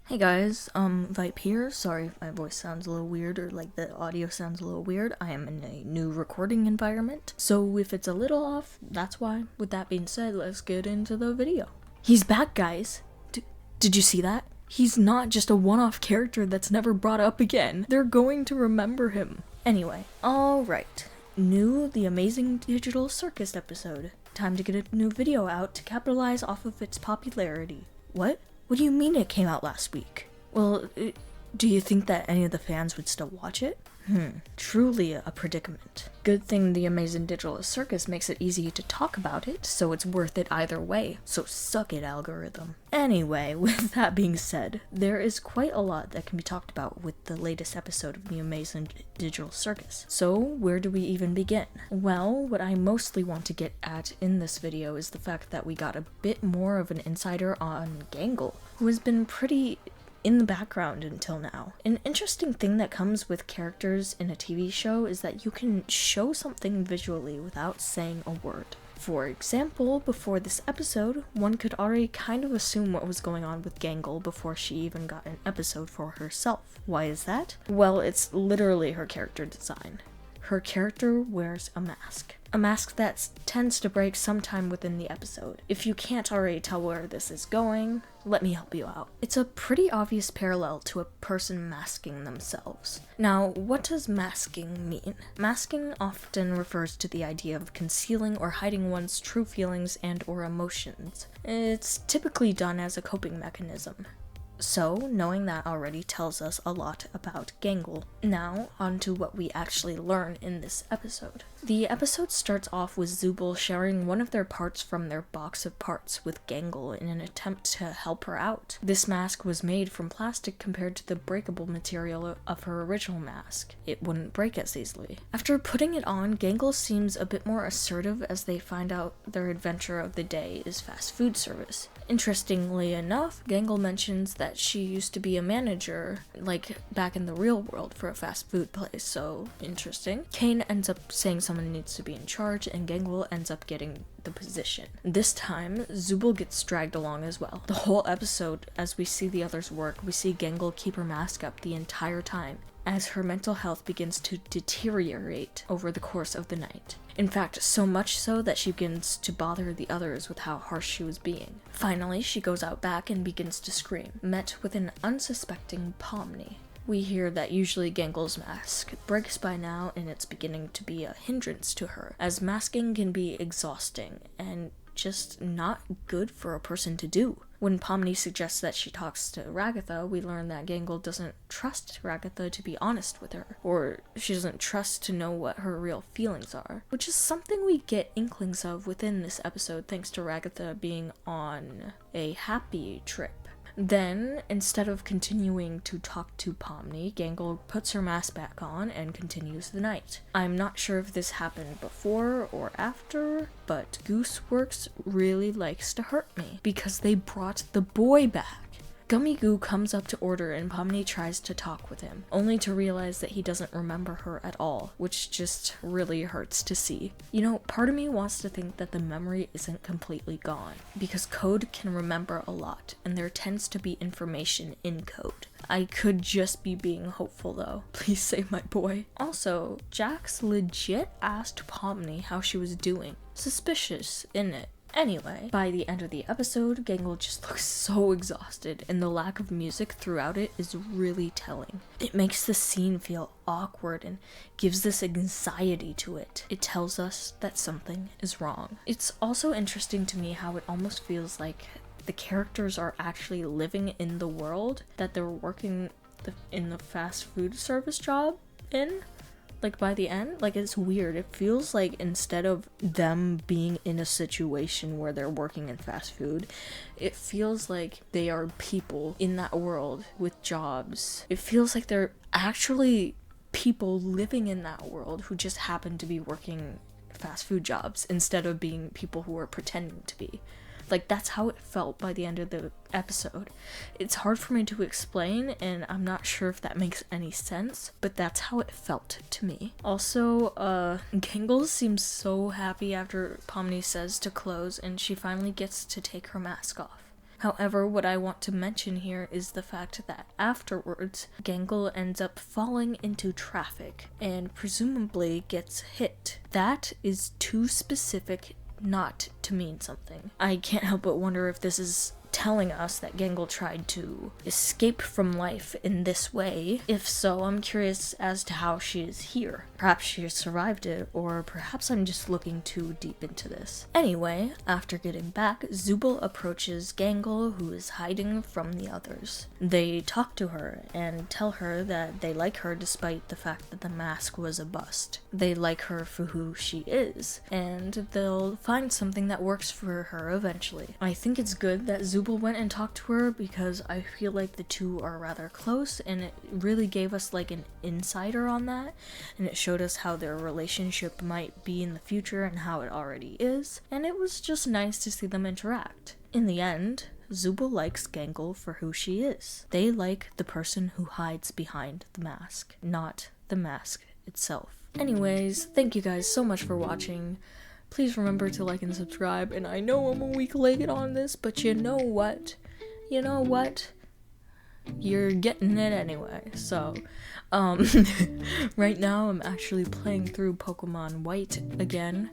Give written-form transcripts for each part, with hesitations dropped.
Hey guys, Vipe here. Sorry if my voice sounds a little weird or like the audio sounds a little weird. I am in a new recording environment, so if it's a little off, that's why. With that being said, let's get into the video. He's back, guys. Did you see that? He's not just a one-off character that's never brought up again. They're going to remember him. Anyway, alright. New The Amazing Digital Circus episode. Time to get a new video out to capitalize off of its popularity. What? What do you mean it came out last week? Well, do you think that any of the fans would still watch it? Truly a predicament. Good thing The Amazing Digital Circus makes it easy to talk about it, so it's worth it either way. So suck it, algorithm. Anyway, with that being said, there is quite a lot that can be talked about with the latest episode of The Amazing Digital Circus. So where do we even begin? Well, what I mostly want to get at in this video is the fact that we got a bit more of an insider on Gangle, who has been pretty in the background until now. An interesting thing that comes with characters in a TV show is that you can show something visually without saying a word. For example, before this episode, one could already kind of assume what was going on with Gangle before she even got an episode for herself. Why is that? Well, it's literally her character design. Her character wears a mask. A mask that tends to break sometime within the episode. If you can't already tell where this is going, let me help you out. It's a pretty obvious parallel to a person masking themselves. Now, what does masking mean? Masking often refers to the idea of concealing or hiding one's true feelings and or emotions. It's typically done as a coping mechanism. So, knowing that already tells us a lot about Gangle. Now, on to what we actually learn in this episode. The episode starts off with Zooble sharing one of their parts from their box of parts with Gangle in an attempt to help her out. This mask was made from plastic compared to the breakable material of her original mask. It wouldn't break as easily. After putting it on, Gangle seems a bit more assertive as they find out their adventure of the day is fast food service. Interestingly enough, Gangle mentions that she used to be a manager, like back in the real world for a fast food place, so interesting. Kane ends up saying someone needs to be in charge, and Gangle ends up getting the position. This time, Zooble gets dragged along as well. The whole episode, as we see the others work, we see Gangle keep her mask up the entire time, as her mental health begins to deteriorate over the course of the night. In fact, so much so that she begins to bother the others with how harsh she was being. Finally, she goes out back and begins to scream, met with an unsuspecting Pomni. We hear that usually Gangle's mask breaks by now, and it's beginning to be a hindrance to her, as masking can be exhausting and just not good for a person to do. When Pomni suggests that she talks to Ragatha, we learn that Gangle doesn't trust Ragatha to be honest with her, or she doesn't trust to know what her real feelings are, which is something we get inklings of within this episode thanks to Ragatha being on a happy trip. Then, instead of continuing to talk to Pomni, Gangle puts her mask back on and continues the night. I'm not sure if this happened before or after, but Gooseworks really likes to hurt me, because they brought the boy back. Gummy Goo comes up to order and Pomni tries to talk with him, only to realize that he doesn't remember her at all, which just really hurts to see. You know, part of me wants to think that the memory isn't completely gone, because code can remember a lot, and there tends to be information in code. I could just be being hopeful though. Please save my boy. Also, Jax legit asked Pomni how she was doing. Suspicious, isn't it? Anyway, by the end of the episode, Gangle just looks so exhausted, and the lack of music throughout it is really telling. It makes the scene feel awkward and gives this anxiety to it. It tells us that something is wrong. It's also interesting to me how it almost feels like the characters are actually living in the world that they're working in the fast food service job in. Like, by the end, like, it's weird. It feels like instead of them being in a situation where they're working in fast food, it feels like they are people in that world with jobs. It feels like they're actually people living in that world who just happen to be working fast food jobs instead of being people who are pretending to be. Like, that's how it felt by the end of the episode. It's hard for me to explain, and I'm not sure if that makes any sense, but that's how it felt to me. Also, Gangle seems so happy after Pomni says to close, and she finally gets to take her mask off. However, what I want to mention here is the fact that afterwards, Gangle ends up falling into traffic and presumably gets hit. That is too specific not to mean something. I can't help but wonder if this is telling us that Gangle tried to escape from life in this way. If so, I'm curious as to how she is here. Perhaps she has survived it, or perhaps I'm just looking too deep into this. Anyway, after getting back, Zooble approaches Gangle, who is hiding from the others. They talk to her and tell her that they like her despite the fact that the mask was a bust. They like her for who she is, and they'll find something that works for her eventually. I think it's good that Zooble went and talked to her because I feel like the two are rather close, and it really gave us like an insider on that, and it showed us how their relationship might be in the future and how it already is, and it was just nice to see them interact. In the end, Zooble likes Gangle for who she is. They like the person who hides behind the mask, not the mask itself. Anyways, thank you guys so much for watching. Please remember to like and subscribe, and I know I'm a weak link on this, but you know what? You know what? You're getting it anyway. So, right now I'm actually playing through Pokemon White again.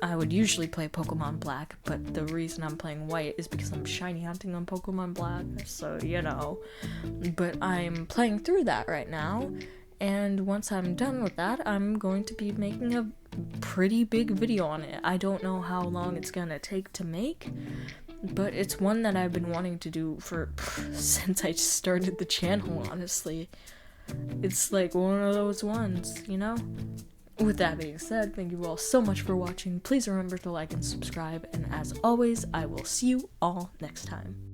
I would usually play Pokemon Black, but the reason I'm playing White is because I'm shiny hunting on Pokemon Black, so you know. But I'm playing through that right now, and once I'm done with that, I'm going to be making a pretty big video on it. I don't know how long it's gonna take to make, but it's one that I've been wanting to do since I started the channel, honestly. It's like one of those ones, you know? With that being said, thank you all so much for watching. Please remember to like and subscribe, and as always, I will see you all next time.